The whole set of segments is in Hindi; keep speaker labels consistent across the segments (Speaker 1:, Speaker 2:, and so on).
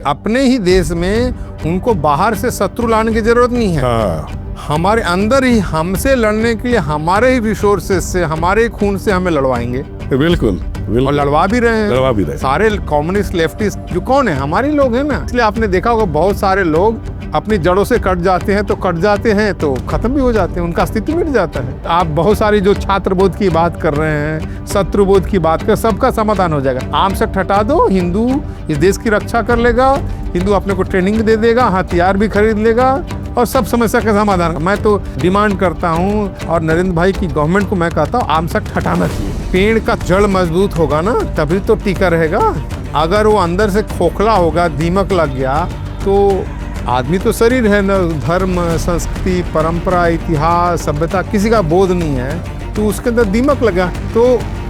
Speaker 1: अपने ही देश में उनको बाहर से शत्रु लाने की जरूरत नहीं है।
Speaker 2: हाँ,
Speaker 1: हमारे अंदर ही हमसे लड़ने के लिए हमारे ही रिसोर्सेज से, हमारे ही खून से हमें लड़वाएंगे।
Speaker 2: बिल्कुल बिल्कुल।
Speaker 1: और लड़वा भी रहे हैं,
Speaker 2: लड़वा भी रहे हैं।
Speaker 1: सारे कम्युनिस्ट लेफ्टिस्ट जो कौन है, हमारे ही लोग हैं ना। इसलिए आपने देखा होगा बहुत सारे लोग अपनी जड़ों से कट जाते हैं तो खत्म भी हो जाते हैं, उनका अस्तित्व मिट जाता है। आप बहुत सारी जो छात्र बोध की बात कर रहे हैं, शत्रु बोध की बात कर, सबका समाधान हो जाएगा। आम से हटा दो, हिंदू इस देश की रक्षा कर लेगा, हिंदू अपने को ट्रेनिंग दे देगा, हथियार भी खरीद लेगा और सब समस्या का समाधान। मैं तो डिमांड करता हूँ और नरेंद्र भाई की गवर्नमेंट को मैं कहता हूँ, आमसक हटाना चाहिए। पेड़ का जड़ मजबूत होगा ना तभी तो टिका रहेगा। अगर वो अंदर से खोखला होगा, दीमक लग गया, तो आदमी तो शरीर है ना, धर्म, संस्कृति, परंपरा, इतिहास, सभ्यता किसी का बोध नहीं है, तो उसके अंदर दीमक लगा तो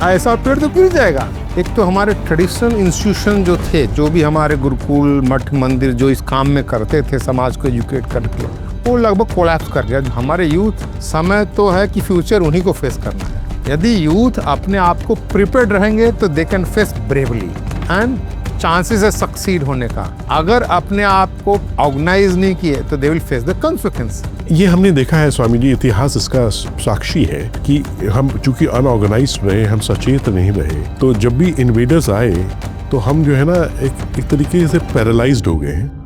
Speaker 1: ऐसा पेड़ तो गिर जाएगा। एक तो हमारे ट्रेडिशनल इंस्टीट्यूशन जो थे, जो भी हमारे गुरुकुल, मठ, मंदिर जो इस काम में करते थे समाज को एजुकेट करके, वो लगभग कोलैप्स कर गया। हमारे यूथ, समय तो है कि फ्यूचर उन्हीं को फेस करना है। यदि यूथ अपने आप को प्रिपेयर्ड रहेंगे तो they can face bravely and chances है सक्सीड होने का। अगर अपने आप को ऑर्गेनाइज नहीं किए तो they will face the consequence.
Speaker 2: ये हमने देखा है स्वामी जी, इतिहास इसका साक्षी है कि हम चूंकि अनऑर्गेनाइज्ड रहे, हम सचेत नहीं रहे, तो जब भी इन्वेडर्स आए तो हम जो है ना एक तरीके से पैरालाइज्ड हो गए हैं।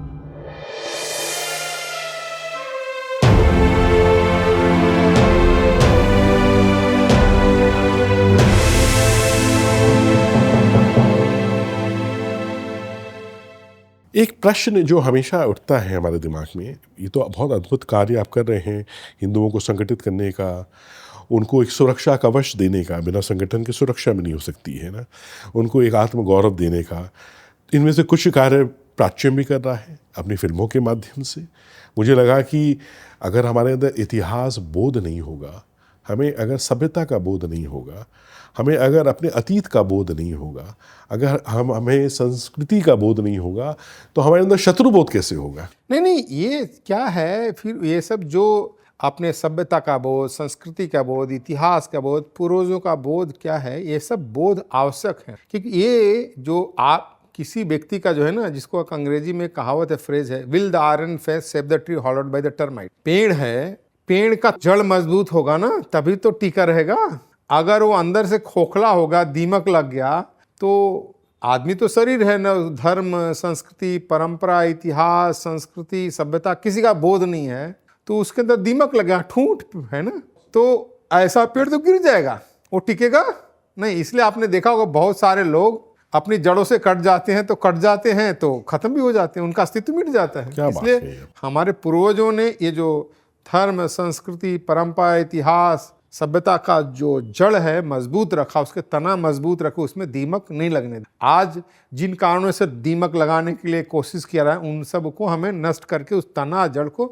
Speaker 2: एक प्रश्न जो हमेशा उठता है हमारे दिमाग में, ये तो बहुत अद्भुत कार्य आप कर रहे हैं हिंदुओं को संगठित करने का, उनको एक सुरक्षा कवच देने का। बिना संगठन के सुरक्षा भी नहीं हो सकती है ना, उनको एक आत्मगौरव देने का। इनमें से कुछ कार्य प्राच्यम भी कर रहा है अपनी फिल्मों के माध्यम से। मुझे लगा कि अगर हमारे अंदर इतिहास बोध नहीं होगा, हमें अगर सभ्यता का बोध नहीं होगा, हमें अगर अपने अतीत का बोध नहीं होगा, अगर हमें संस्कृति का बोध नहीं होगा, तो हमारे अंदर शत्रु बोध कैसे होगा?
Speaker 1: नहीं, ये क्या है फिर, ये सब जो अपने सभ्यता का बोध, संस्कृति का बोध, इतिहास का बोध, पूर्वजों का बोध क्या है, ये सब बोध आवश्यक है। क्योंकि ये जो आप किसी व्यक्ति का जो है ना, जिसको अंग्रेजी में कहावत है, फ्रेज है, will the iron face save the tree hollowed by the termite. पेड़ है, पेड़ का जड़ मजबूत होगा ना तभी तो टिका रहेगा। अगर वो अंदर से खोखला होगा, दीमक लग गया, तो आदमी तो शरीर है ना, धर्म, संस्कृति, परंपरा, इतिहास, संस्कृति, सभ्यता किसी का बोध नहीं है, तो उसके अंदर दीमक लग गया, ठूंठ है ना, तो ऐसा पेड़ तो गिर जाएगा, वो टिकेगा नहीं। इसलिए आपने देखा होगा बहुत सारे लोग अपनी जड़ों से कट जाते हैं तो खत्म भी हो जाते हैं, उनका अस्तित्व मिट जाता है। इसलिए हमारे पूर्वजों ने ये जो धर्म, संस्कृति, परंपरा, इतिहास, सभ्यता का जो जड़ है मजबूत रखा, उसके तना मजबूत रखो, उसमें दीमक नहीं लगने दिया। आज जिन कारणों से दीमक लगाने के लिए कोशिश किया रहा है, उन सब को हमें नष्ट करके उस तना जड़ को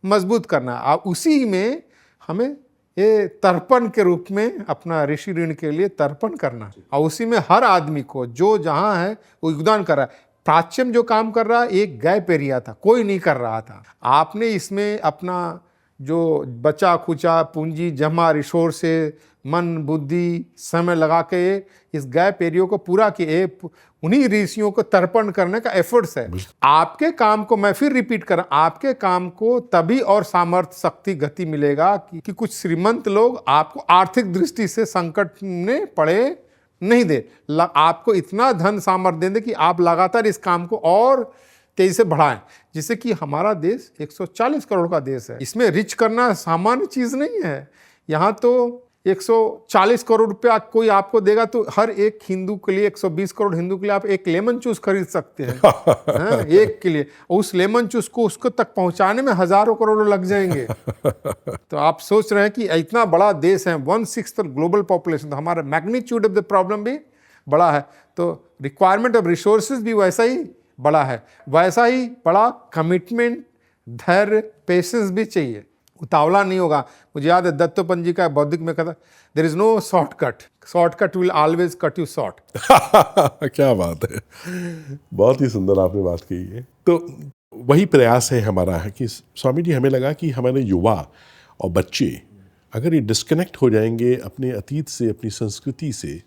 Speaker 1: मजबूत करना है। अब उसी में हमें ये तर्पण के रूप में अपना ऋषि ऋण के लिए तर्पण करना है, और उसी में हर आदमी को जो जहाँ है वो योगदान कर रहा है। प्राच्यम जो काम कर रहा है एक गैप एरिया था, कोई नहीं कर रहा था। आपने इसमें अपना जो बचा खुचा पूंजी जमा, रिसोर्स से, मन, बुद्धि, समय लगा के इस गैप एरिया को पूरा किए, उन्हीं ऋषियों को तर्पण करने का एफर्ट्स है। आपके काम को मैं फिर रिपीट कर रहा हूं, आपके काम को तभी और सामर्थ्य, शक्ति, गति मिलेगा कि कुछ श्रीमंत लोग आपको आर्थिक दृष्टि से संकट में पड़े नहीं दे, आपको इतना धन सामर्थ्य दे कि आप लगातार इस काम को और तेजी से बढ़ाएं, जिससे कि हमारा देश 140 करोड़ का देश है। इसमें रिच करना सामान्य चीज नहीं है। यहाँ तो 140 करोड़ रुपया कोई आपको देगा तो हर एक हिंदू के लिए, 120 करोड़ हिंदू के लिए आप एक लेमन जूस खरीद सकते हैं एक के लिए। उस लेमन जूस को उसको तक पहुंचाने में हजारों करोड़ लग जाएंगे। तो आप सोच रहे हैं कि इतना बड़ा देश है, 1/6 ग्लोबल पॉपुलेशन, तो हमारा मैग्नीट्यूड ऑफ द प्रॉब्लम भी बड़ा है, तो रिक्वायरमेंट ऑफ रिसोर्सेज भी वैसा ही बड़ा है, वैसा ही बड़ा कमिटमेंट, धैर्य, पेशेंस भी चाहिए। उतावला नहीं होगा। मुझे याद है दत्तोपंत जी का बौद्धिक में कहता, there is no shortcut will always cut you short.
Speaker 2: क्या बात है, बहुत ही सुंदर आपने बात कही है। तो वही प्रयास है हमारा है कि स्वामी जी, हमें लगा कि हमारे युवा और बच्चे अगर ये डिस्कनेक्ट हो जाएंगे अपने अतीत से, अपनी संस्कृति से,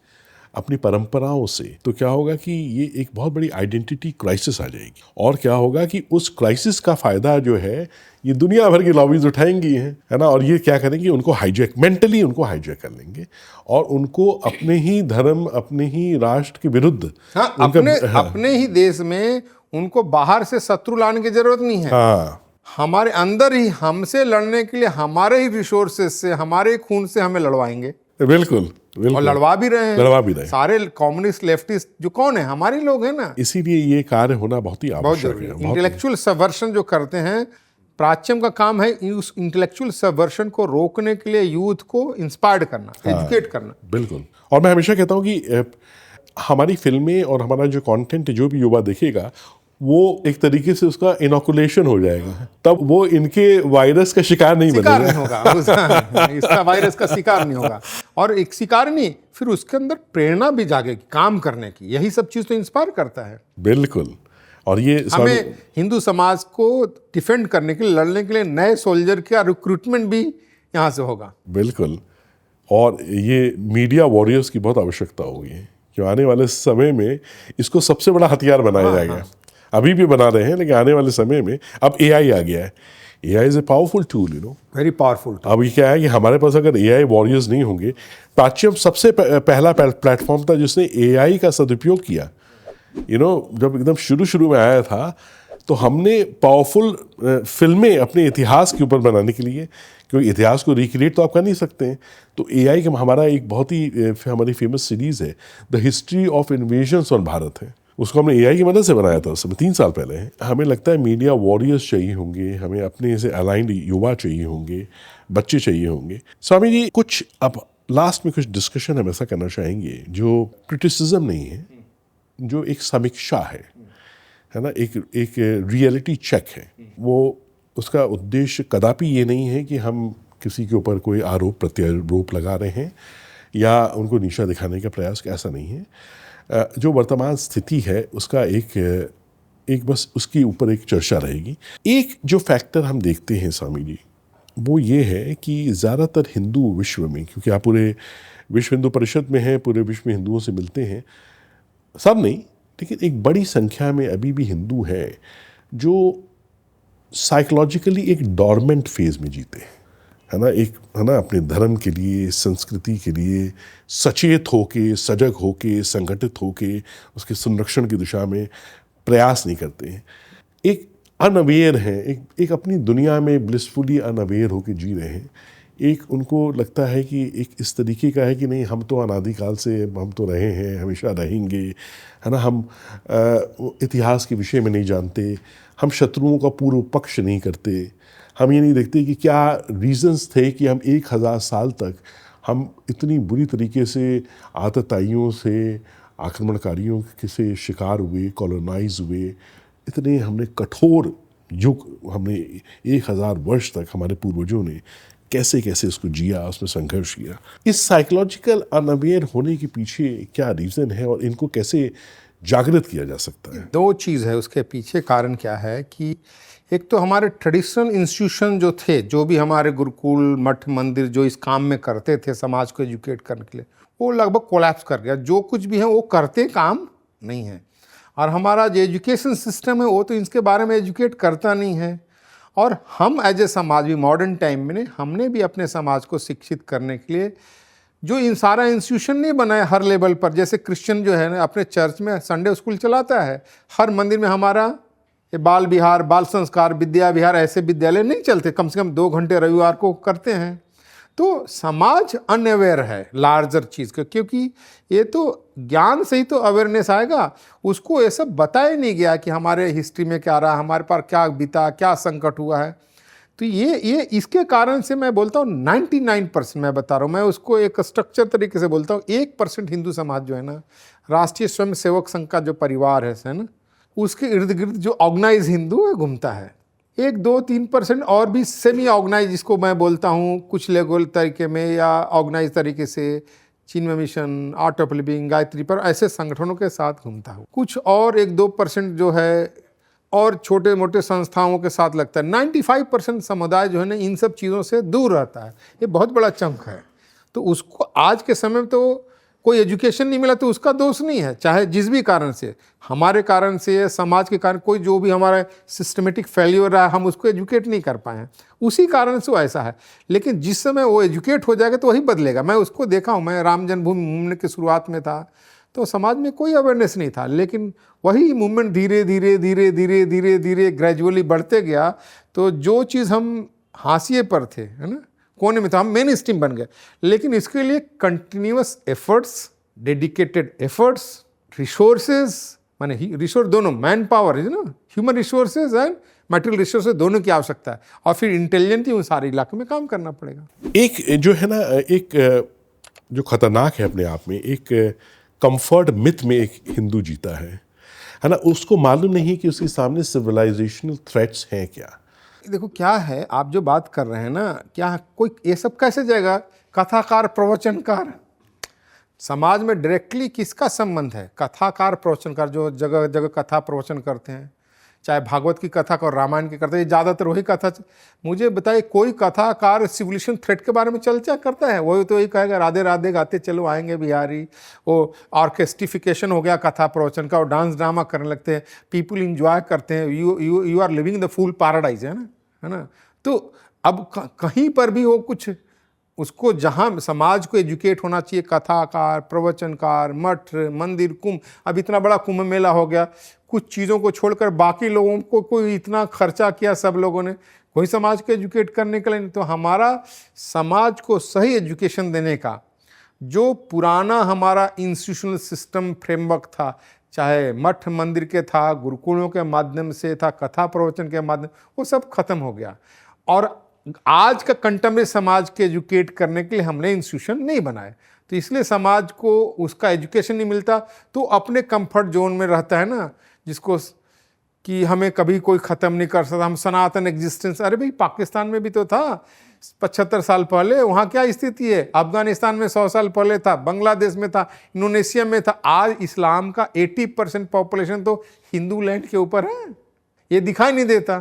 Speaker 2: अपनी परंपराओं से, तो क्या होगा कि ये एक बहुत बड़ी आइडेंटिटी क्राइसिस आ जाएगी। और क्या होगा कि उस क्राइसिस का फ़ायदा जो है ये दुनिया भर की लॉबीज उठाएंगी हैं, है ना, और ये क्या करेंगे, उनको हाईजैक, मेंटली उनको हाईजैक कर लेंगे और उनको अपने ही धर्म, अपने ही राष्ट्र के विरुद्ध,
Speaker 1: हाँ,
Speaker 2: उनका
Speaker 1: अपने ही देश में उनको बाहर से शत्रु लाने की जरूरत नहीं है।
Speaker 2: हाँ
Speaker 1: हमारे अंदर ही हमसे लड़ने के लिए हमारे ही रिसोर्सेज से, हमारे खून से हमें लड़वाएंगे।
Speaker 2: बिल्कुल
Speaker 1: और
Speaker 2: बिल्कुल,
Speaker 1: लड़वा भी रहे हैं,
Speaker 2: लड़वा भी रहे हैं।
Speaker 1: सारे कम्युनिस्ट लेफ्टिस्ट जो कौन है, हमारे ही लोग हैं ना।
Speaker 2: इसीलिए ये कार्य होना बहुत ही
Speaker 1: बहुत
Speaker 2: आवश्यक
Speaker 1: जरूरी
Speaker 2: है।
Speaker 1: है। इंटेलेक्चुअल सबवर्शन जो करते हैं, प्राच्यम का काम है उस इंटेलेक्चुअल सबवर्शन को रोकने के लिए यूथ को इंस्पायर्ड करना, एजुकेट करना।
Speaker 2: बिल्कुल। और मैं हमेशा कहता हूँ कि हमारी फिल्में और हमारा जो कंटेंट जो भी युवा देखेगा वो एक तरीके से उसका इनोकुलेशन हो जाएगा, तब वो इनके वायरस का शिकार नहीं
Speaker 1: शिकार
Speaker 2: बनेगा।
Speaker 1: नहीं होगा इसका वायरस का शिकार नहीं होगा। और एक शिकार नहीं, फिर उसके अंदर प्रेरणा भी जागेगी काम करने की। यही सब चीज़ तो इंस्पायर करता है।
Speaker 2: बिल्कुल। और ये
Speaker 1: हमें हिंदू समाज को डिफेंड करने के लिए, लड़ने के लिए नए सोल्जर का रिक्रूटमेंट भी यहाँ से होगा।
Speaker 2: बिल्कुल। और ये मीडिया वॉरियर्स की बहुत आवश्यकता होगी कि आने वाले समय में इसको सबसे बड़ा हथियार बनाया जाएगा। अभी भी बना रहे हैं, लेकिन आने वाले समय में अब एआई आ गया है। AI is a powerful tool,
Speaker 1: very powerful.
Speaker 2: अब ये क्या है कि हमारे पास अगर एआई वॉरियर्स नहीं होंगे, प्राच्यम सबसे पहला प्लेटफॉर्म था जिसने एआई का सदुपयोग किया। जब एकदम शुरू में आया था तो हमने पावरफुल फिल्में अपने इतिहास के ऊपर बनाने के लिए, क्योंकि इतिहास को रिक्रिएट तो आप कर नहीं सकते हैं, तो एआई का हमारा एक बहुत ही हमारी फेमस सीरीज़ है the history of invasions on Bharat है। उसको हमने एआई की मदद से बनाया था उस समय 3 साल पहले। हमें लगता है मीडिया वॉरियर्स चाहिए होंगे, हमें अपने से अलाइंड युवा चाहिए होंगे, बच्चे चाहिए होंगे। स्वामी जी, कुछ अब लास्ट में कुछ डिस्कशन हम ऐसा करना चाहेंगे जो क्रिटिसिज्म नहीं है, जो एक समीक्षा है ना, एक रियलिटी चेक है। वो उसका उद्देश्य कदापि ये नहीं है कि हम किसी के ऊपर कोई आरोप प्रत्यारोप लगा रहे हैं या उनको नीचा दिखाने का प्रयास, ऐसा नहीं है। जो वर्तमान स्थिति है उसका एक बस उसके ऊपर एक चर्चा रहेगी। एक जो फैक्टर हम देखते हैं स्वामी जी, वो ये है कि ज़्यादातर हिंदू विश्व में, क्योंकि आप पूरे विश्व हिंदू परिषद में हैं, पूरे विश्व में हिंदुओं से मिलते हैं, सब नहीं लेकिन एक बड़ी संख्या में अभी भी हिंदू हैं जो साइकोलॉजिकली एक डॉर्मेंट फेज में जीते हैं, है ना, अपने धर्म के लिए, संस्कृति के लिए सचेत होके, सजग होके, संगठित होके उसके संरक्षण की दिशा में प्रयास नहीं करते हैं। एक अनअवेयर हैं, एक अपनी दुनिया में ब्लिसफुली अनअवेयर होके जी रहे हैं। एक उनको लगता है कि एक इस तरीके का है कि नहीं, हम तो अनादिकाल से हम तो रहे हैं, हमेशा रहेंगे, है ना, हम इतिहास के विषय में नहीं जानते, हम शत्रुओं का पूर्व पक्ष नहीं करते, हम ये नहीं देखते कि क्या रीजंस थे कि हम 1000 साल तक हम इतनी बुरी तरीके से आतताइयों से, आक्रमणकारियों से शिकार हुए, कॉलोनाइज हुए, इतने हमने कठोर युग, हमने 1000 वर्ष तक हमारे पूर्वजों ने कैसे कैसे इसको जिया, उसमें संघर्ष किया। इस साइकोलॉजिकल अनअवेयर होने के पीछे क्या रीज़न है और इनको कैसे जागृत किया जा सकता है?
Speaker 1: 2 चीज़ है उसके पीछे। कारण क्या है कि एक तो हमारे ट्रेडिशनल इंस्टीट्यूशन जो थे, जो भी हमारे गुरुकुल, मठ, मंदिर जो इस काम में करते थे समाज को एजुकेट करने के लिए, वो लगभग कोलैप्स कर गया। जो कुछ भी है वो करते काम नहीं है। और हमारा जो एजुकेशन सिस्टम है वो तो इसके बारे में एजुकेट करता नहीं है। और हम एज ए समाज भी मॉडर्न टाइम में हमने भी अपने समाज को शिक्षित करने के लिए जो इन सारा इंस्टीट्यूशन नहीं बनाया हर लेवल पर। जैसे क्रिश्चियन जो है ना अपने चर्च में संडे स्कूल चलाता है, हर मंदिर में हमारा ये बाल विहार, बाल संस्कार, विद्या विहार, ऐसे विद्यालय नहीं चलते, कम से कम 2 घंटे रविवार को करते हैं। तो समाज अनअवेयर है लार्जर चीज़ का, क्योंकि ये तो ज्ञान से ही तो अवेयरनेस आएगा। उसको ये सब बताया नहीं गया कि हमारे हिस्ट्री में क्या रहा, हमारे पास क्या बीता, क्या संकट हुआ है। तो ये इसके कारण से मैं बोलता हूँ 99% मैं बता रहा हूँ, मैं उसको एक स्ट्रक्चर तरीके से बोलता हूँ। 1% हिंदू समाज जो है ना, राष्ट्रीय स्वयं सेवक संघ का जो परिवार है ना, उसके इर्द गिर्द जो ऑर्गेनाइज हिंदू है घूमता है। 1-2-3% और भी सेमी ऑर्गेनाइज, जिसको मैं बोलता हूँ कुछ लेगल तरीके में या ऑर्गेनाइज तरीके से, Chinmaya Mission, Art of Living, Gayatri पर, ऐसे संगठनों के साथ घूमता हूँ। कुछ और 1-2% जो है और छोटे मोटे संस्थाओं के साथ लगता है। 95% समुदाय जो है ना इन सब चीज़ों से दूर रहता है। ये बहुत बड़ा चंक है। तो उसको आज के समय में तो कोई एजुकेशन नहीं मिला तो उसका दोष नहीं है, चाहे जिस भी कारण से, हमारे कारण से, समाज के कारण, कोई जो भी हमारा सिस्टमेटिक फेल्यूर रहा, हम उसको एजुकेट नहीं कर पाए हैं, उसी कारण से वो ऐसा है। लेकिन जिस समय वो एजुकेट हो जाएगा तो वही बदलेगा। मैं उसको देखा हूँ, मैं राम जन्मभूमि मूवमेंट की शुरुआत में था तो समाज में कोई अवेयरनेस नहीं था, लेकिन वही मूवमेंट धीरे धीरे धीरे धीरे धीरे धीरे ग्रेजुअली बढ़ते गया। तो जो चीज़ हम हाशिए पर थे, है ना, कोने में था, हम मेन स्ट्रीम बन गए। लेकिन इसके लिए continuous efforts, dedicated efforts, resources, माने रिसोर्स दोनों, मैन पावर है ना, human resources and material resources दोनों की आवश्यकता है, और फिर इंटेलिजेंटली उन सारे इलाके में काम करना पड़ेगा।
Speaker 2: एक जो है ना, एक जो खतरनाक है अपने आप में, एक कंफर्ट मिथ में एक हिंदू जीता है ना, उसको मालूम नहीं कि उसके सामने सिविलाइजेशनल थ्रेट्स हैं क्या।
Speaker 1: देखो क्या है, आप जो बात कर रहे हैं ना, क्या कोई ये सब कैसे जाएगा, कथाकार प्रवचनकार, समाज में डायरेक्टली किसका संबंध है? कथाकार प्रवचनकार जो जगह जगह कथा प्रवचन करते हैं, चाहे भागवत की कथा और रामायण की करते हैं, ज़्यादातर वही कथा। मुझे बताइए कोई कथाकार सिविलाइजेशन थ्रेट के बारे में चर्चा करता है? वही तो यही कहेगा राधे राधे गाते चलो आएंगे बिहारी, वो ऑर्केस्ट्रिफिकेशन हो गया कथा प्रवचन का, और डांस ड्रामा करने लगते हैं, पीपल इंजॉय करते हैं, you are living the full paradise, है ना। तो अब कहीं पर भी वो कुछ उसको, जहाँ समाज को एजुकेट होना चाहिए, कथाकार, प्रवचनकार, मठ, मंदिर, कुंभ, अब इतना बड़ा कुंभ मेला हो गया, कुछ चीज़ों को छोड़कर बाकी लोगों को कोई इतना खर्चा किया सब लोगों ने, कोई समाज को एजुकेट करने के लिए नहीं। तो हमारा समाज को सही एजुकेशन देने का जो पुराना हमारा इंस्टीट्यूशनल सिस्टम फ्रेमवर्क था, चाहे मठ मंदिर के था, गुरुकुलों के माध्यम से था, कथा प्रवचन के माध्यम, वो सब खत्म हो गया। और आज का कंटेम्परेरी समाज के एजुकेट करने के लिए हमने इंस्टीट्यूशन नहीं बनाए, तो इसलिए समाज को उसका एजुकेशन नहीं मिलता, तो अपने कंफर्ट जोन में रहता है ना, जिसको कि हमें कभी कोई ख़त्म नहीं कर सकता, हम सनातन एग्जिस्टेंस। अरे भाई पाकिस्तान में भी तो था 75 साल पहले, वहाँ क्या स्थिति है? अफगानिस्तान में 100 साल पहले था, बांग्लादेश में था, इंडोनेशिया में था। आज इस्लाम का 80% पॉपुलेशन तो हिंदू लैंड के ऊपर है, ये दिखाई नहीं देता,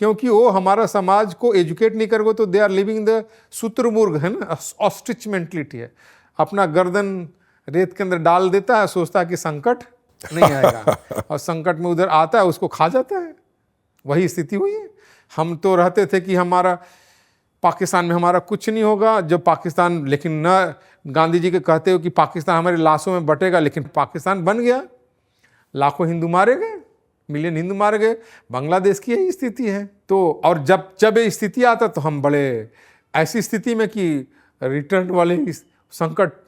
Speaker 1: क्योंकि वो हमारा समाज को एजुकेट नहीं करोगे तो दे आर लिविंग द शुतुरमुर्ग, है ना, ऑस्ट्रिच मेंटलिटी है, अपना गर्दन रेत के अंदर डाल देता है, सोचता है कि संकट नहीं आएगा, और संकट में उधर आता है उसको खा जाता है। वही स्थिति हुई है। हम तो रहते थे कि हमारा पाकिस्तान में हमारा कुछ नहीं होगा, जब पाकिस्तान, लेकिन न गांधी जी के कहते हो कि पाकिस्तान हमारी लाशों में बटेगा, लेकिन पाकिस्तान बन गया, लाखों हिंदू मारे गए, मिलियन हिंदू मारे गए। बांग्लादेश की यही स्थिति है। तो और जब ये स्थिति आता तो हम बड़े ऐसी स्थिति में कि रिटर्न वाले संकट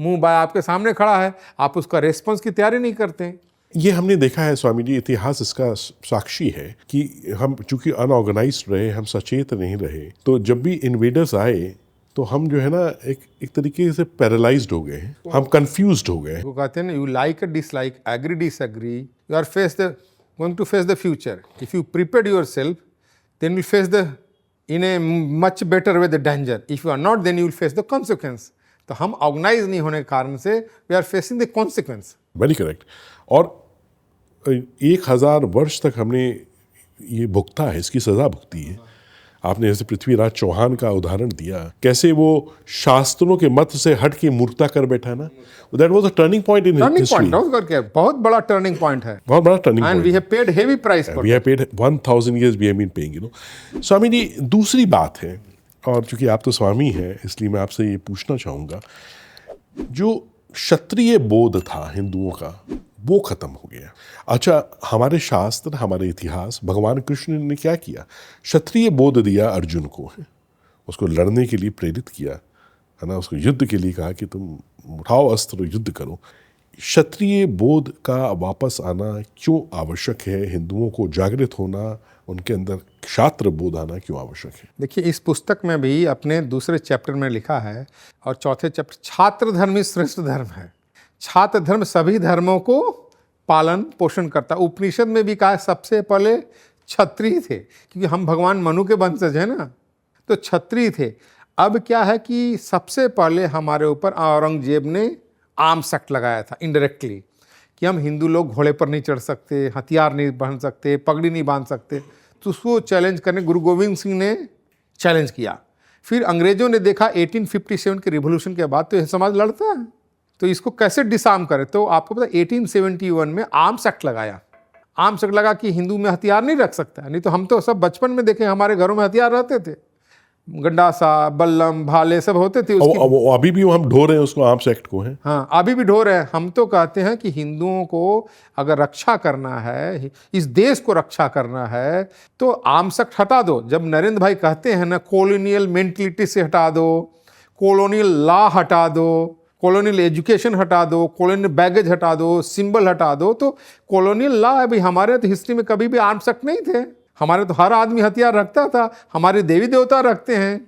Speaker 1: मुंह बाय आपके सामने खड़ा है, आप उसका रेस्पॉन्स की तैयारी नहीं करते।
Speaker 2: ये हमने देखा है स्वामी जी, इतिहास इसका साक्षी है कि हम चूंकि अनऑर्गेनाइज्ड रहे, हम सचेत नहीं रहे, तो जब भी इन्वेडर्स आए तो हम जो है ना एक तरीके से पैरालाइज्ड हो गए, हम कंफ्यूज्ड हो गए।
Speaker 1: वो कहते हैं ना, you like dislike, agree disagree, you are going to face the future. If you prepare yourself then you face the in a much better way the danger, if you are not then you will face the consequence. तो हम ऑर्गेनाइज नहीं होने के कारण से we are facing the consequence.
Speaker 2: Very correct. और 1000 वर्ष तक हमने ये भुगता है, इसकी सजा भुगती है। आपने जैसे पृथ्वीराज चौहान का उदाहरण दिया, कैसे वो शास्त्रों के मत से हट के मूर्खता कर बैठा ना, that was a turning point in history.
Speaker 1: बहुत बड़ा टर्निंग पॉइंट है,
Speaker 2: बहुत बड़ा turning point.
Speaker 1: And we have paid heavy price for,
Speaker 2: we have paid 1000 years we have been paying, you know. Swami ji, दूसरी बात है, और चूंकि आप तो स्वामी हैं इसलिए मैं आपसे ये पूछना चाहूँगा, जो क्षत्रिय बोध था हिंदुओं का वो खत्म हो गया। अच्छा, हमारे शास्त्र, हमारे इतिहास, भगवान कृष्ण ने क्या किया? क्षत्रिय बोध दिया अर्जुन को, है उसको लड़ने के लिए प्रेरित किया, है ना, उसको युद्ध के लिए कहा कि तुम उठाओ अस्त्र, युद्ध करो। क्षत्रिय बोध का वापस आना क्यों आवश्यक है? हिंदुओं को जागृत होना, उनके अंदर क्षात्र बोध आना क्यों आवश्यक है?
Speaker 1: देखिए, इस पुस्तक में भी अपने दूसरे चैप्टर में लिखा है, और चौथे चैप्टर, छात्र धर्म ही श्रेष्ठ धर्म है। छात्र धर्म सभी धर्मों को पालन पोषण करता। उपनिषद में भी कहा सबसे पहले क्षत्रिय थे, क्योंकि हम भगवान मनु के वंशज हैं ना, तो क्षत्रिय थे। अब क्या है कि सबसे पहले हमारे ऊपर औरंगजेब ने आर्म्स एक्ट लगाया था इनडायरेक्टली, कि हम हिंदू लोग घोड़े पर नहीं चढ़ सकते, हथियार नहीं बांध सकते, पगड़ी नहीं बांध सकते। तो उसको चैलेंज करने गुरु गोविंद सिंह ने चैलेंज किया फिर अंग्रेजों ने देखा 1857 के रिवॉल्यूशन के बाद तो यह समाज लड़ता है, तो इसको कैसे डिसआर्म करें। तो आपको पता 1871 में आर्म्स एक्ट लगाया। आर्म्स एक्ट लगा कि हिंदू में हथियार नहीं रख सकता। नहीं तो हम तो सब बचपन में देखे, हमारे घरों में हथियार रहते थे, गंडासा, बल्लम, भाले सब होते थे उसकी।
Speaker 2: अभी भी हम ढो रहे हैं उसको, आर्म्स एक्ट को है।
Speaker 1: हाँ, अभी भी ढो रहे हैं। हम तो कहते हैं कि हिंदुओं को अगर रक्षा करना है, इस देश को रक्षा करना है, तो आर्म्स एक्ट हटा दो। जब नरेंद्र भाई कहते हैं ना, कॉलोनियल मेंटलिटी से हटा दो, कॉलोनियल लॉ हटा दो, कॉलोनियल एजुकेशन हटा दो, कॉलोनियल बैगेज हटा दो, सिंबल हटा दो, तो कॉलोनियल लॉ है भाई। हमारे तो हिस्ट्री में कभी भी आर्म्स एक्ट नहीं थे। हमारे तो हर आदमी हथियार रखता था, हमारे देवी देवता रखते हैं।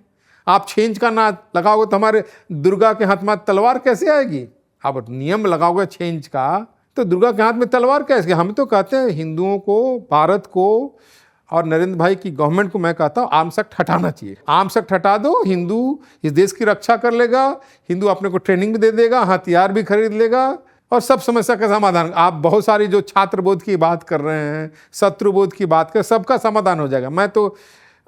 Speaker 1: आप छेंज का ना लगाओगे तो हमारे दुर्गा के हाथ में तलवार कैसे आएगी? आप नियम लगाओगे छेंज का तो दुर्गा के हाथ में तलवार कैसे? हम तो कहते हैं हिंदुओं को, भारत को और नरेंद्र भाई की गवर्नमेंट को मैं कहता हूँ आर्म्स एक्ट हटाना चाहिए। आर्म्स एक्ट हटा दो, हिंदू इस देश की रक्षा कर लेगा, हिंदू अपने को ट्रेनिंग भी दे देगा, हथियार भी खरीद लेगा और सब समस्या का समाधान। आप बहुत सारी जो छात्र बोध की बात कर रहे हैं, शत्रु बोध की बात कर, सबका समाधान हो जाएगा। मैं तो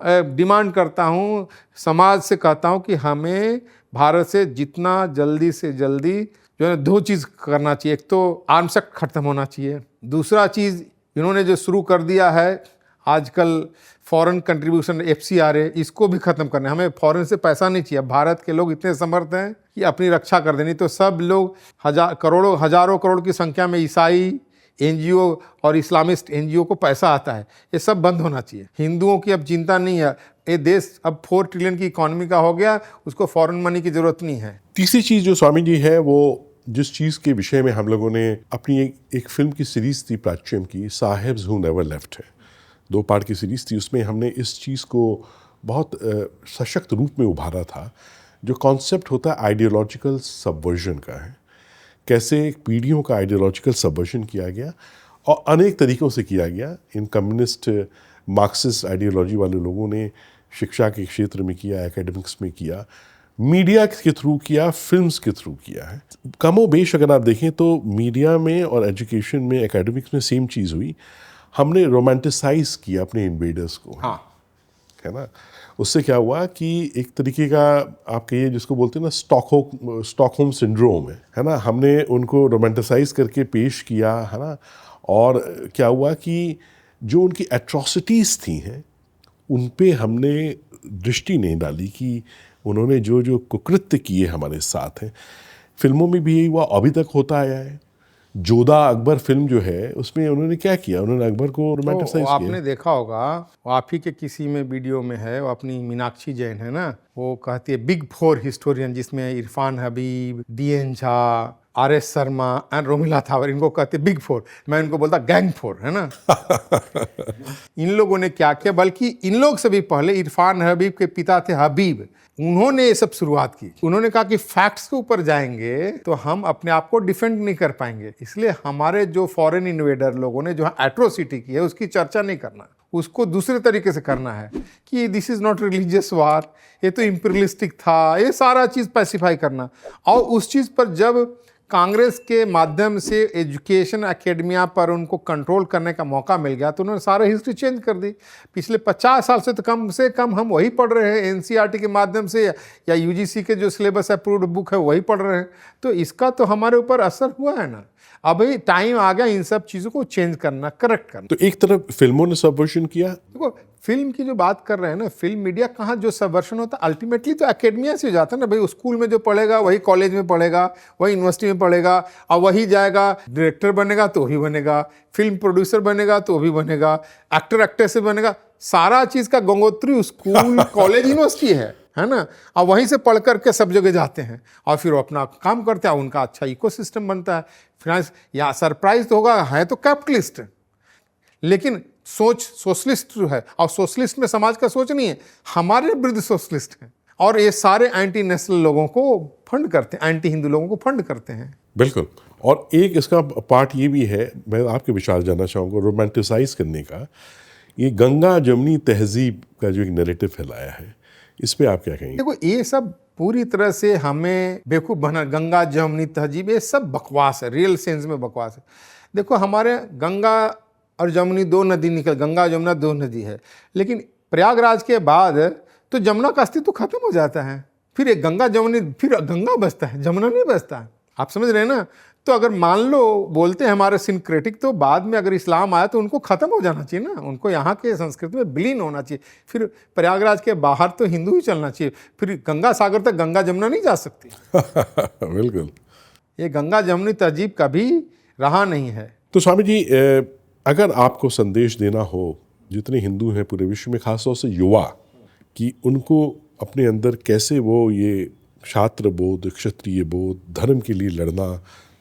Speaker 1: डिमांड करता हूँ, समाज से कहता हूँ कि हमें भारत से जितना जल्दी से जल्दी जो है दो चीज़ करना चाहिए। एक तो आर्म्स एक्ट खत्म होना चाहिए, दूसरा चीज़ इन्होंने जो शुरू कर दिया है आजकल फॉरेन कंट्रीब्यूशन FCRA, इसको भी खत्म करना है। हमें फॉरेन से पैसा नहीं चाहिए। भारत के लोग इतने समर्थ हैं कि अपनी रक्षा कर देनी, तो सब लोग हजारों करोड़ की संख्या में ईसाई NGO और इस्लामिस्ट NGO को पैसा आता है। ये सब बंद होना चाहिए। हिंदुओं की अब चिंता नहीं है। ये देश अब 4 ट्रिलियन की इकोनॉमी का हो गया, उसको फॉरेन मनी की जरूरत नहीं है।
Speaker 2: तीसरी चीज़ जो स्वामी जी है, वो जिस चीज़ के विषय में हम लोगों ने अपनी एक फिल्म की सीरीज़ थी प्राच्यम की, साहेब्स हु नेवर लेफ्ट है, 2 पार्ट की सीरीज़ थी। उसमें हमने इस चीज़ को बहुत सशक्त रूप में उभारा था। जो कॉन्सेप्ट होता है आइडियोलॉजिकल सबवर्जन का है, कैसे पीढ़ियों का आइडियोलॉजिकल सबवर्जन किया गया और अनेक तरीक़ों से किया गया। इन कम्युनिस्ट मार्क्सिस्ट आइडियोलॉजी वाले लोगों ने शिक्षा के क्षेत्र में किया, एकेडमिक्स में किया, मीडिया के थ्रू किया, फिल्म्स के थ्रू किया है। कमो बेश अगर आप देखें तो मीडिया में और एजुकेशन में, एकेडमिक्स में सेम चीज़ हुई। हमने रोमांटिसाइज किया अपने इन्वेडर्स को,
Speaker 1: हाँ,
Speaker 2: है ना। उससे क्या हुआ कि एक तरीके का आप कहिए जिसको बोलते हैं ना स्टॉकहोम सिंड्रोम है ना। हमने उनको रोमांटिसाइज करके पेश किया, है ना। और क्या हुआ कि जो उनकी एट्रॉसिटीज़ थी हैं उन पे हमने दृष्टि नहीं डाली कि उन्होंने जो जो कुकृत्य किए हमारे साथ हैं। फिल्मों में भी यही हुआ, अभी तक होता आया है। जोधा अकबर फिल्म जो है उसमें उन्होंने क्या किया, उन्होंने अकबर को रोमांटिसाइज
Speaker 1: तो
Speaker 2: किया।
Speaker 1: आपने देखा होगा, वो आप ही के किसी में वीडियो में है, वो अपनी मीनाक्षी जैन है ना, वो कहती है बिग 4 हिस्टोरियन, जिसमें Irfan Habib, DN Jha, RS Sharma and Romila Thawar, इनको कहते बिग 4। मैं इनको बोलता गैंग 4, है ना। इन लोगों ने क्या किया, बल्कि इन लोग से भी पहले इरफान हबीब के पिता थे हबीब, उन्होंने ये सब शुरुआत की। उन्होंने कहा कि फैक्ट्स के ऊपर जाएंगे तो हम अपने आप को डिफेंड नहीं कर पाएंगे, इसलिए हमारे जो फॉरेन इन्वेडर लोगों ने जो एट्रोसिटी की है उसकी चर्चा नहीं करना, उसको दूसरे तरीके से करना है कि दिस इज नॉट रिलीजियस वार, ये तो इंपीरियलिस्टिक था, ये सारा चीज़ पैसिफाई करना। और उस चीज़ पर जब कांग्रेस के माध्यम से एजुकेशन एकेडमिया पर उनको कंट्रोल करने का मौका मिल गया तो उन्होंने सारा हिस्ट्री चेंज कर दी। पिछले 50 साल से कम हम वही पढ़ रहे हैं, NCERT के माध्यम से या UGC के जो सिलेबस अप्रूव्ड बुक है वही पढ़ रहे हैं। तो इसका तो हमारे ऊपर असर हुआ है ना। अभी टाइम आ गया इन सब चीज़ों को चेंज करना, करेक्ट करना।
Speaker 2: तो एक तरफ फिल्मों ने सबवर्जन किया।
Speaker 1: देखो, फिल्म की जो बात कर रहे हैं ना, फिल्म मीडिया कहाँ जो सबवर्शन होता है अल्टीमेटली तो एकेडमिया से हो जाता है ना भाई। स्कूल में जो पढ़ेगा वही कॉलेज में पढ़ेगा, वही यूनिवर्सिटी में पढ़ेगा, और वही जाएगा डायरेक्टर बनेगा तो भी बनेगा, फिल्म प्रोड्यूसर बनेगा तो भी बनेगा, एक्टर एक्ट्रेस से बनेगा। सारा चीज़ का गंगोत्री स्कूल कॉलेज यूनिवर्सिटी है ना। और वहीं से पढ़ करके सब जगह जाते हैं और फिर वो अपना काम करते हैं, उनका अच्छा इकोसिस्टम बनता है। फिनांस या सरप्राइज तो होगा, है तो कैपिटलिस्ट, लेकिन सोच सोशलिस्ट है। और सोशलिस्ट में समाज का सोच नहीं है, हमारे विरुद्ध सोशलिस्ट है। और ये सारे एंटी नेशनल लोगों को फंड करते हैं, एंटी हिंदू लोगों को फंड करते हैं।
Speaker 2: बिल्कुल। और एक इसका पार्ट ये भी है, मैं आपके विचार जानना चाहूँगा रोमांटिसाइज करने का। ये गंगा जमुनी तहजीब का जो एक नैरेटिव फैलाया है, इस पे आप क्या कहेंगे?
Speaker 1: देखो, ये सब पूरी तरह से हमें बेवकूफ़ बना। गंगा जमुनी तहजीब ये सब बकवास है, रियल सेंस में बकवास है। देखो, हमारे गंगा और जमुनी 2 नदी निकल, गंगा जमुना 2 नदी है, लेकिन प्रयागराज के बाद तो जमुना का अस्तित्व खत्म हो जाता है। फिर एक गंगा जमुनी, फिर गंगा बचता है, जमुना नहीं बचता है। आप समझ रहे हैं ना। तो अगर मान लो बोलते हैं हमारे सिंक्रेटिक, तो बाद में अगर इस्लाम आया तो उनको खत्म हो जाना चाहिए ना, उनको यहाँ के संस्कृति में विलीन होना चाहिए। फिर प्रयागराज के बाहर तो हिंदू ही चलना चाहिए, फिर गंगा सागर तक गंगा जमुना नहीं जा सकती।
Speaker 2: बिल्कुल।
Speaker 1: ये गंगा जमुनी तहजीब कभी रहा नहीं है।
Speaker 2: तो स्वामी जी, अगर आपको संदेश देना हो जितने हिंदू हैं पूरे विश्व में, खासतौर से युवा, कि उनको अपने अंदर कैसे वो ये क्षात्र बोध, क्षत्रिय बोध, धर्म के लिए लड़ना,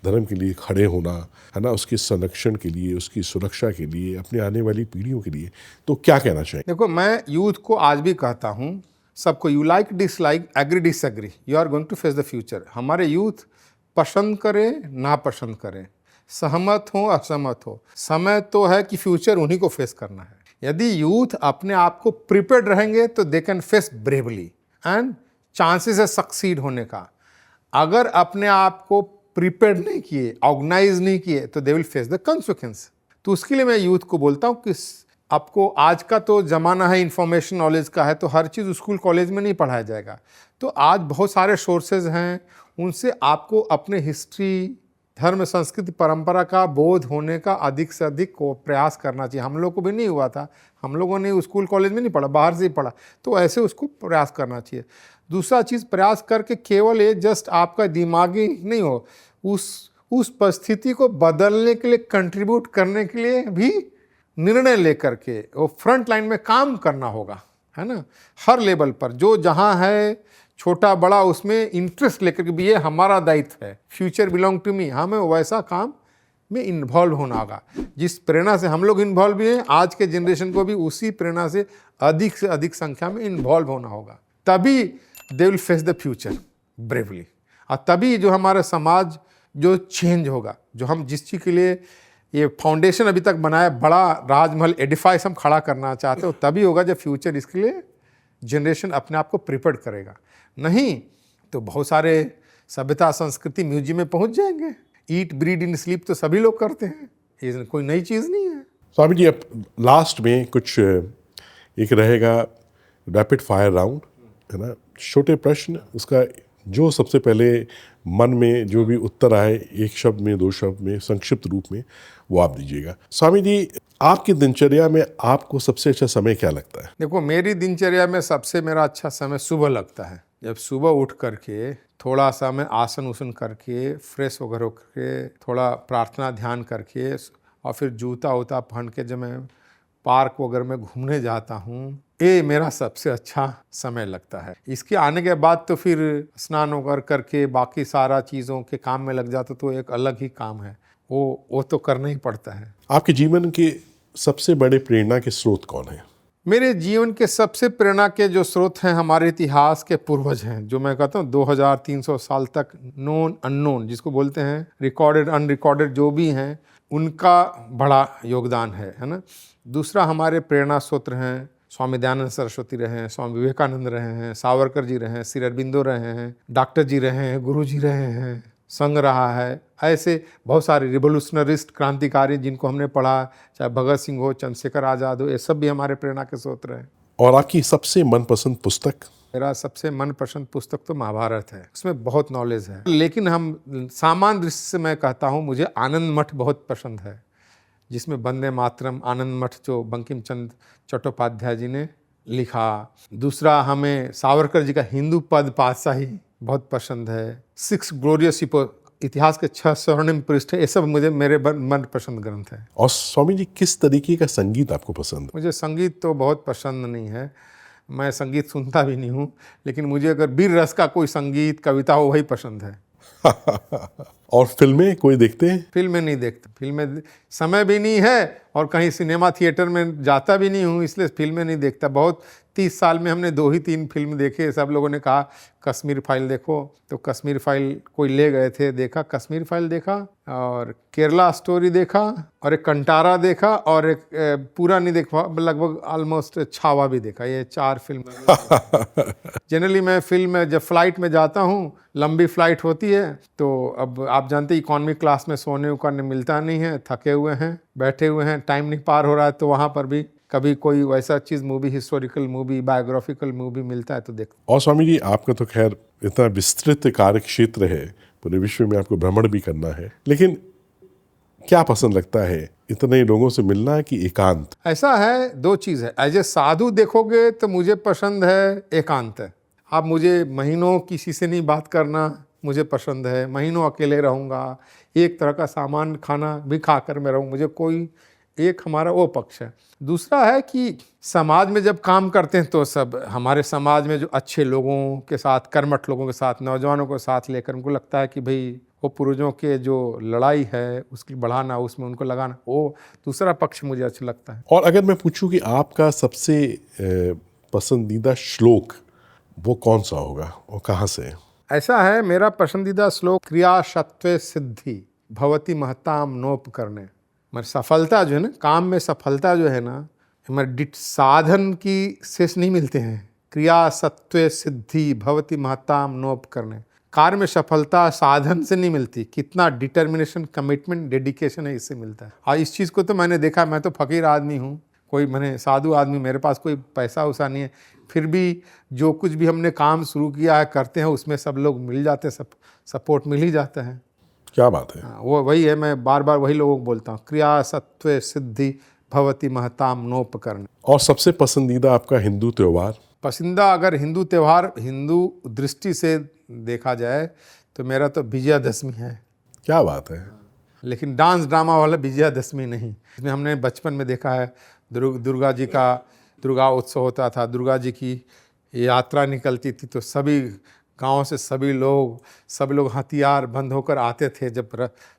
Speaker 2: धर्म के लिए खड़े होना, है ना, उसके संरक्षण के लिए, उसकी सुरक्षा के लिए, अपने आने वाली पीढ़ियों के लिए, तो क्या कहना चाहिए?
Speaker 1: देखो, मैं यूथ को आज भी कहता हूँ सबको, you like dislike, agree disagree, you are going to face the future. हमारे यूथ पसंद करे ना पसंद करे, सहमत हो असहमत हो, समय तो है कि फ्यूचर उन्हीं को फेस करना है। यदि यूथ अपने आप को प्रिपेयर्ड रहेंगे तो they can face bravely and chances है सक्सीड होने का। अगर अपने आप को प्रिपेयर्ड नहीं किए, ऑर्गेनाइज नहीं किए, तो they will face the consequence. तो उसके लिए मैं यूथ को बोलता हूँ कि आपको, आज का तो ज़माना है इंफॉर्मेशन नॉलेज का है, तो हर चीज़ स्कूल कॉलेज में नहीं पढ़ाया जाएगा। तो आज बहुत सारे सोर्सेज हैं, उनसे आपको अपने हिस्ट्री, धर्म, संस्कृति, परंपरा का बोध होने का अधिक से अधिक को प्रयास करना चाहिए। हम लोग को भी नहीं हुआ था, हम लोगों ने स्कूल कॉलेज में नहीं पढ़ा, बाहर से ही पढ़ा, तो ऐसे उसको प्रयास करना चाहिए। दूसरा चीज़, प्रयास करके केवल ये जस्ट आपका दिमागी नहीं हो, उस परिस्थिति को बदलने के लिए, कंट्रीब्यूट करने के लिए भी निर्णय लेकर के वो फ्रंट लाइन में काम करना होगा, है ना। हर लेवल पर जो जहाँ है, छोटा बड़ा, उसमें इंटरेस्ट लेकर के भी ये हमारा दायित्व है, फ्यूचर बिलोंग टू मी, हमें वैसा काम में इन्वॉल्व होना होगा। जिस प्रेरणा से हम लोग इन्वॉल्व भी हैं, आज के जनरेशन को भी उसी प्रेरणा से अधिक संख्या में इन्वॉल्व होना होगा। तभी they will face the future bravely, और तभी जो हमारा समाज जो चेंज होगा, जो हम जिस चीज़ के लिए ये फाउंडेशन अभी तक बनाया, बड़ा राजमहल एडिफाइस हम खड़ा करना चाहते हो, तभी होगा जब फ्यूचर इसके लिए जनरेशन अपने आप को प्रिपेयर करेगा। नहीं तो बहुत सारे सभ्यता संस्कृति म्यूजियम में पहुंच जाएंगे। ईट ब्रीड इन स्लीप तो सभी लोग करते हैं, ये कोई नई चीज़ नहीं है।
Speaker 2: स्वामी जी, अब लास्ट में कुछ एक रहेगा रैपिड फायर राउंड, है ना, छोटे प्रश्न, उसका जो सबसे पहले मन में जो भी उत्तर आए, एक शब्द में, दो शब्द में, संक्षिप्त रूप में, वो आप दीजिएगा। स्वामी जी, आपकी दिनचर्या में आपको सबसे अच्छा समय क्या लगता है?
Speaker 1: देखो, मेरी दिनचर्या में सबसे मेरा अच्छा समय सुबह लगता है। जब सुबह उठ करके थोड़ा सा मैं आसन उसन करके, फ्रेश वगैरह होकर के, थोड़ा प्रार्थना ध्यान करके, और फिर जूता वूता पहन के जब मैं पार्क वगैरह में घूमने जाता हूँ, ये मेरा सबसे अच्छा समय लगता है। इसके आने के बाद तो फिर स्नान वगैरह करके बाकी सारा चीज़ों के काम में लग जाता, तो एक अलग ही काम है, वो तो करना ही पड़ता है।
Speaker 2: आपके जीवन के सबसे बड़े प्रेरणा के स्रोत कौन है?
Speaker 1: मेरे जीवन के सबसे प्रेरणा के जो स्रोत हैं, हमारे इतिहास के पूर्वज हैं, जो मैं कहता हूँ 2300 साल तक नोन अननोन, जिसको बोलते हैं रिकॉर्डेड अनरिकॉर्डेड, जो भी हैं, उनका बड़ा योगदान है ना। दूसरा, हमारे प्रेरणा स्रोत हैं, स्वामी दयानंद सरस्वती रहे हैं, स्वामी विवेकानंद रहे हैं, सावरकर जी रहे हैं, श्री अरबिंदो रहे हैं, डॉक्टर जी रहे हैं, गुरु जी रहे हैं, संघ रहा है। ऐसे बहुत सारे रिवोल्यूशनरिस्ट, क्रांतिकारी जिनको हमने पढ़ा, चाहे भगत सिंह हो, चंद्रशेखर आज़ाद हो, ये सब भी हमारे प्रेरणा के स्रोत रहे।
Speaker 2: और आपकी सबसे मनपसंद पुस्तक?
Speaker 1: मेरा सबसे मनपसंद पुस्तक तो महाभारत है, उसमें बहुत नॉलेज है। लेकिन हम सामान्य दृष्टि से मैं कहता हूँ, मुझे आनंद मठ बहुत पसंद है, जिसमें वंदे मातरम, आनंद मठ जो बंकिम चंद्र चट्टोपाध्याय जी ने लिखा। दूसरा, हमें सावरकर जी का हिंदू पद पातशाही बहुत पसंद है। 6 ग्लोरियस इतिहास के 6 स्वर्णिम पृष्ठ, ये सब मुझे मेरे मनपसंद ग्रंथ है।
Speaker 2: और स्वामी जी, किस तरीके का संगीत आपको पसंद?
Speaker 1: मुझे संगीत तो बहुत पसंद नहीं है, मैं संगीत सुनता भी नहीं हूँ, लेकिन मुझे अगर वीर रस का कोई संगीत, कविता हो, वही पसंद है।
Speaker 2: और फिल्में कोई देखते हैं?
Speaker 1: फिल्में नहीं देखते, फिल्में समय भी नहीं है, और कहीं सिनेमा थिएटर में जाता भी नहीं हूँ, इसलिए फिल्में नहीं देखता। बहुत 30 साल में हमने 2 ही 3 फिल्म देखे। सब लोगों ने कहा कश्मीर फाइल देखो, तो कश्मीर फाइल कोई ले गए थे, देखा, कश्मीर फाइल देखा, और केरला स्टोरी देखा, और एक कंटारा देखा, और एक पूरा नहीं देखा, लगभग ऑलमोस्ट छावा भी देखा। ये 4 फिल्म। जनरली मैं फिल्म जब फ्लाइट में जाता हूँ, लंबी फ्लाइट होती है, तो अब आप जानते इकॉनमी क्लास में सोने का मिलता नहीं है, थके हुए हैं, बैठे हुए हैं, टाइम नहीं पार हो रहा है, तो वहाँ पर भी कभी कोई वैसा चीज़ movie, historical movie, biographical movie मिलता है तो देखता
Speaker 2: और स्वामी जी, आपका तो खैर इतना विस्तृत कार्य क्षेत्र है, पूरे विश्व में आपको भ्रमण भी करना है, लेकिन क्या पसंद लगता है, इतने लोगों से मिलना कि एकांत?
Speaker 1: हूँ। ऐसा है, दो चीज़ है। एज ए साधु देखोगे तो मुझे पसंद है एकांत है। अब मुझे महीनों किसी से नहीं बात करना मुझे पसंद है, महीनों अकेले रहूँगा, एक तरह का सामान खाना भी खाकर मैं रहूँ, मुझे कोई एक हमारा वो पक्ष है। दूसरा है कि समाज में जब काम करते हैं तो सब हमारे समाज में जो अच्छे लोगों के साथ, कर्मठ लोगों के साथ, नौजवानों को साथ लेकर उनको लगता है कि भाई वो पूर्वजों के जो लड़ाई है उसकी बढ़ाना, उसमें उनको लगाना, वो दूसरा पक्ष मुझे अच्छा लगता है।
Speaker 2: और अगर मैं पूछूं कि आपका सबसे पसंदीदा श्लोक वो कौन सा होगा और कहाँ से?
Speaker 1: ऐसा है, मेरा पसंदीदा श्लोक क्रिया सत्वे सिद्धि भवति महताम नोप करने। मेरी सफलता जो है ना, काम में सफलता जो है ना, हमारे साधन की शेष नहीं मिलते हैं। क्रिया सत्वे सिद्धि भवति महताम नोप करने, कार्य में सफलता साधन से नहीं मिलती, कितना डिटर्मिनेशन, कमिटमेंट, डेडिकेशन है, इससे मिलता है। और इस चीज़ को तो मैंने देखा, मैं तो फकीर आदमी हूँ, कोई मैंने साधु आदमी, मेरे पास कोई पैसा उसा नहीं है, फिर भी जो कुछ भी हमने काम शुरू किया है, करते हैं, उसमें सब लोग मिल जाते हैं, सब सपोर्ट मिल ही जाता है।
Speaker 2: क्या बात है।
Speaker 1: वो वही है, मैं बार बार वही लोगों को बोलता हूँ, क्रिया सत्वे सिद्धि भवति महताम नोप करने।
Speaker 2: और सबसे पसंदीदा आपका हिंदू त्यौहार?
Speaker 1: पसंदीदा अगर हिंदू त्यौहार हिंदू दृष्टि से देखा जाए तो मेरा तो विजयादशमी है।
Speaker 2: क्या बात है।
Speaker 1: लेकिन डांस ड्रामा वाला विजयादशमी नहीं। इसमें हमने बचपन में देखा है, दुर्गा जी का दुर्गा उत्सव होता था, दुर्गा जी की यात्रा निकलती थी, तो सभी गाँव से सब लोग हथियार बंद होकर आते थे जब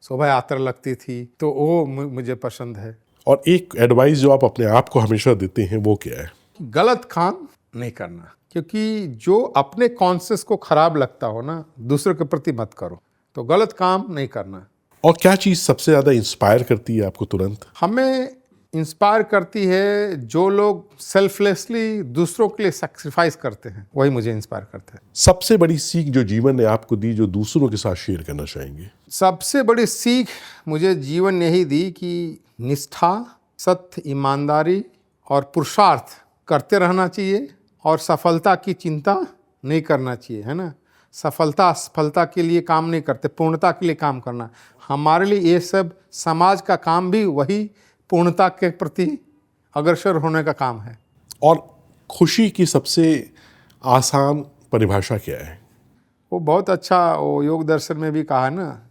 Speaker 1: शोभा यात्रा लगती थी, तो वो मुझे पसंद है।
Speaker 2: और एक एडवाइस जो आप अपने आप को हमेशा देते हैं वो क्या है?
Speaker 1: गलत काम नहीं करना, क्योंकि जो अपने कॉन्शियस को खराब लगता हो ना, दूसरों के प्रति मत करो, तो गलत काम नहीं करना।
Speaker 2: और क्या चीज़ सबसे ज़्यादा इंस्पायर करती है आपको तुरंत?
Speaker 1: हमें इंस्पायर करती है जो लोग सेल्फलेसली दूसरों के लिए सैक्रिफाइस करते हैं, वही मुझे इंस्पायर करता है।
Speaker 2: सबसे बड़ी सीख जो जीवन ने आपको दी, जो दूसरों के साथ शेयर करना चाहेंगे?
Speaker 1: सबसे बड़ी सीख मुझे जीवन ने ही दी कि निष्ठा, सत्य, ईमानदारी और पुरुषार्थ करते रहना चाहिए, और सफलता की चिंता नहीं करना चाहिए, है ना। सफलता के लिए काम नहीं करते, पूर्णता के लिए काम करना। हमारे लिए ये सब समाज का काम भी वही पूर्णता के प्रति अग्रसर होने का काम है।
Speaker 2: और खुशी की सबसे आसान परिभाषा क्या है?
Speaker 1: वो बहुत अच्छा, वो योग दर्शन में भी कहा है ना,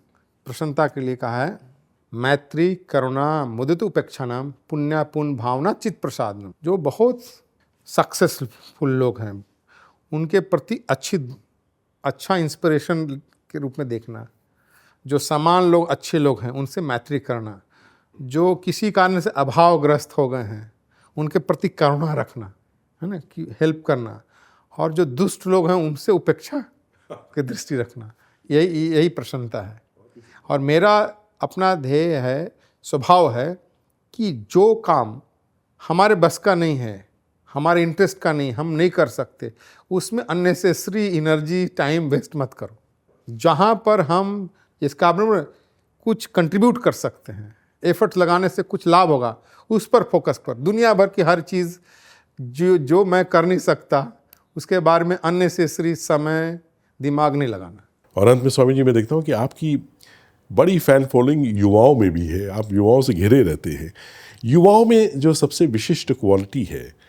Speaker 1: प्रसन्नता के लिए कहा है, मैत्री करुणा मुदित उपेक्षानाम पुण्य पुण्य भावना चित्त प्रसादनम। जो बहुत सक्सेसफुल लोग हैं उनके प्रति अच्छा इंस्पिरेशन के रूप में देखना, जो समान लोग, अच्छे लोग हैं उनसे मैत्री करना, जो किसी कारण से अभावग्रस्त हो गए हैं उनके प्रति करुणा रखना, है ना, कि हेल्प करना, और जो दुष्ट लोग हैं उनसे उपेक्षा की दृष्टि रखना, यही प्रसन्नता है। और मेरा अपना ध्येय है, स्वभाव है कि जो काम हमारे बस का नहीं है, हमारे इंटरेस्ट का नहीं, हम नहीं कर सकते, उसमें अननेसेसरी एनर्जी, टाइम वेस्ट मत करो। जहाँ पर हम इस काम में कुछ कंट्रीब्यूट कर सकते हैं, एफर्ट लगाने से कुछ लाभ होगा, उस पर फोकस कर। दुनिया भर की हर चीज़ जो मैं कर नहीं सकता, उसके बारे में अननेसेसरी समय दिमाग नहीं लगाना।
Speaker 2: और अंत में स्वामी जी, मैं देखता हूँ कि आपकी बड़ी फैन फॉलोइंग युवाओं में भी है, आप युवाओं से घिरे रहते हैं। युवाओं में जो सबसे विशिष्ट क्वालिटी है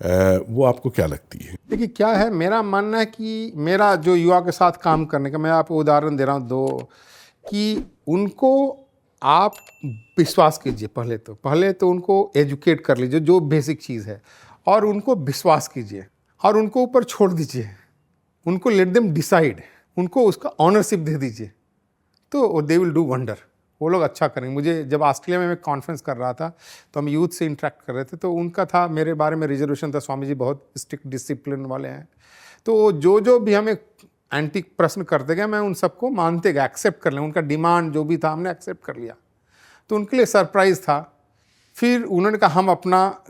Speaker 2: वो आपको क्या लगती है?
Speaker 1: देखिए क्या है, मेरा मानना है कि मेरा जो युवा के साथ काम करने का, मैं आपको उदाहरण दे रहा हूँ दो, कि उनको आप विश्वास कीजिए। पहले तो उनको एजुकेट कर लीजिए, जो बेसिक चीज़ है, और उनको विश्वास कीजिए और उनको ऊपर छोड़ दीजिए, उनको लेट देम डिसाइड, उनको उसका ऑनरशिप दे दीजिए, तो दे विल डू वंडर। वो लोग अच्छा करेंगे। मुझे जब ऑस्ट्रेलिया में मैं कॉन्फ्रेंस कर रहा था तो हम यूथ से इंटरेक्ट कर रहे थे, तो उनका था मेरे बारे में रिजर्वेशन था, स्वामी जी बहुत स्ट्रिक्ट डिसिप्लिन वाले हैं, तो जो भी हमें एंटी प्रश्न करते गए, मैं उन सबको मानते गए, एक्सेप्ट कर लें, उनका डिमांड जो भी था हमने एक्सेप्ट कर लिया। तो उनके लिए सरप्राइज़ था। फिर उन्होंने कहा हम अपना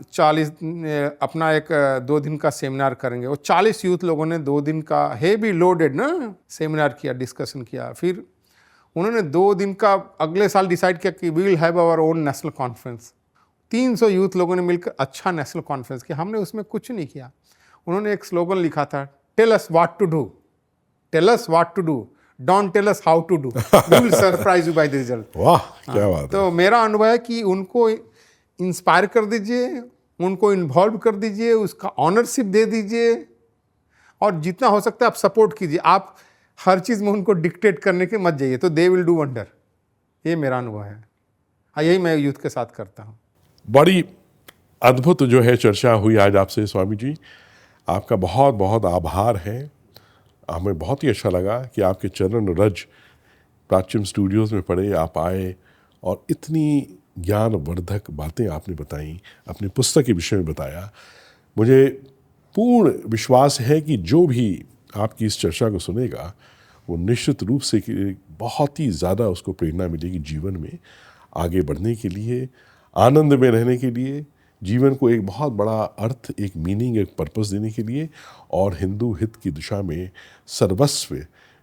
Speaker 1: एक 2 दिन का सेमिनार करेंगे। वो 40 यूथ लोगों ने 2 दिन का हेवी लोडेड ना सेमिनार किया, डिस्कशन किया। फिर उन्होंने 2 दिन का अगले साल डिसाइड किया कि we will have our own national conference. 300 youth लोगों ने मिलकर अच्छा नेशनल कॉन्फ्रेंस किया। हमने उसमें कुछ नहीं किया। उन्होंने एक स्लोगन लिखा था, tell us what to do, tell us what to do, don't tell us how to do, we will surprise you by the result.
Speaker 2: वाह, क्या बात है।
Speaker 1: तो मेरा अनुभव है कि उनको इंस्पायर कर दीजिए, उनको इन्वॉल्व कर दीजिए, उसका ऑनरशिप दे दीजिए, और जितना हो सकता है आप सपोर्ट कीजिए। आप हर चीज़ में उनको डिक्टेट करने के मत जाइए, तो दे विल डू वंडर। ये मेरा अनुभव है, यही मैं यूथ के साथ करता हूँ।
Speaker 2: बड़ी अद्भुत जो है चर्चा हुई आज आपसे स्वामी जी। आपका बहुत बहुत आभार है। हमें बहुत ही अच्छा लगा कि आपके चरण रज प्राच्यम स्टूडियोज़ में पड़े, आप आए और इतनी ज्ञानवर्धक बातें आपने बताई, अपनी पुस्तक के विषय में बताया। मुझे पूर्ण विश्वास है कि जो भी आपकी इस चर्चा को सुनेगा वो निश्चित रूप से कि बहुत ही ज़्यादा उसको प्रेरणा मिलेगी जीवन में आगे बढ़ने के लिए, आनंद में रहने के लिए, जीवन को एक बहुत बड़ा अर्थ, एक मीनिंग, एक पर्पस देने के लिए, और हिंदू हित की दिशा में सर्वस्व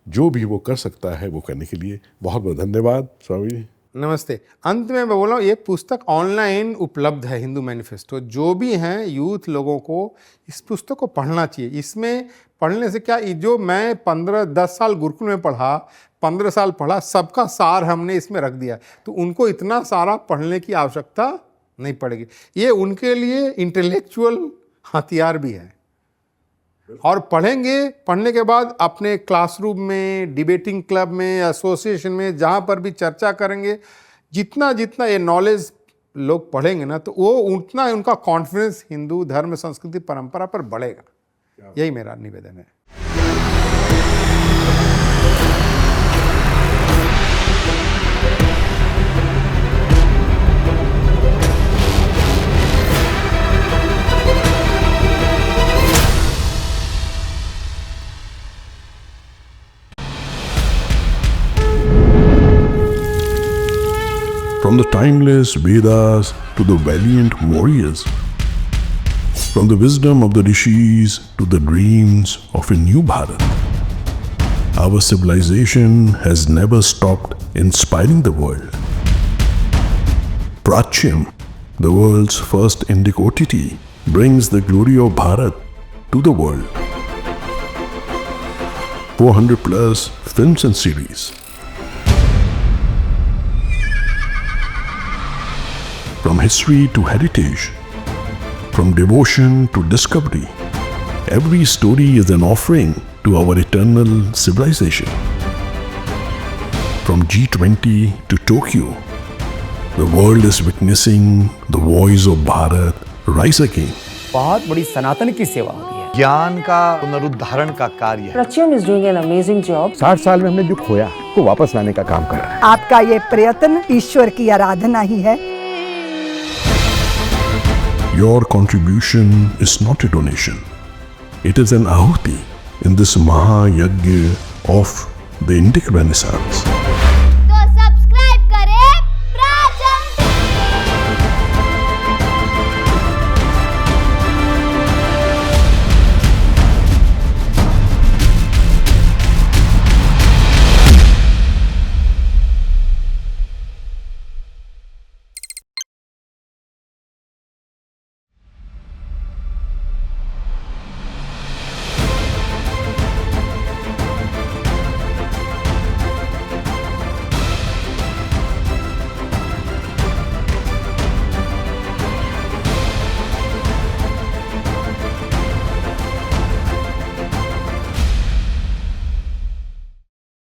Speaker 2: जो भी वो कर सकता है वो करने के लिए। बहुत बहुत धन्यवाद स्वामी जी।
Speaker 1: नमस्ते। अंत में मैं बोल रहा हूँ, ये पुस्तक ऑनलाइन उपलब्ध है, हिंदू मैनिफेस्टो। जो भी हैं यूथ लोगों को इस पुस्तक को पढ़ना चाहिए। इसमें पढ़ने से क्या, जो मैं 10 साल गुरुकुल में पढ़ा, 15 साल पढ़ा, सबका सार हमने इसमें रख दिया, तो उनको इतना सारा पढ़ने की आवश्यकता नहीं पड़ेगी। ये उनके लिए इंटेलेक्चुअल हथियार भी है। और पढ़ने के बाद अपने क्लासरूम में, डिबेटिंग क्लब में, एसोसिएशन में, जहाँ पर भी चर्चा करेंगे, जितना जितना ये नॉलेज लोग पढ़ेंगे ना, तो वो उतना उनका कॉन्फिडेंस हिंदू धर्म, संस्कृति, परंपरा पर बढ़ेगा। यही मेरा निवेदन है।
Speaker 3: From the timeless Vedas to the valiant warriors, from the wisdom of the rishis to the dreams of a new Bharat, our civilization has never stopped inspiring the world. Pracyam, the world's first Indic OTT, brings the glory of Bharat to the world. 400 plus films and series. From history to heritage, from devotion to discovery, every story is an offering to our eternal civilization. From G20 to Tokyo, the world is witnessing the voice of Bharat rise again.
Speaker 4: बहुत बड़ी सनातन की सेवा हो रही है।
Speaker 5: ज्ञान का पुनरुद्धारण का कार्य है।
Speaker 6: Pracyam is doing an amazing job.
Speaker 7: 60 साल में हमने जो खोया को वापस लाने का काम कर रहा है।
Speaker 8: आपका ये प्रयत्न ईश्वर की आराधना ही है।
Speaker 3: Your contribution is not a donation. It is an ahuti in this Mahayagya of the Indic Renaissance.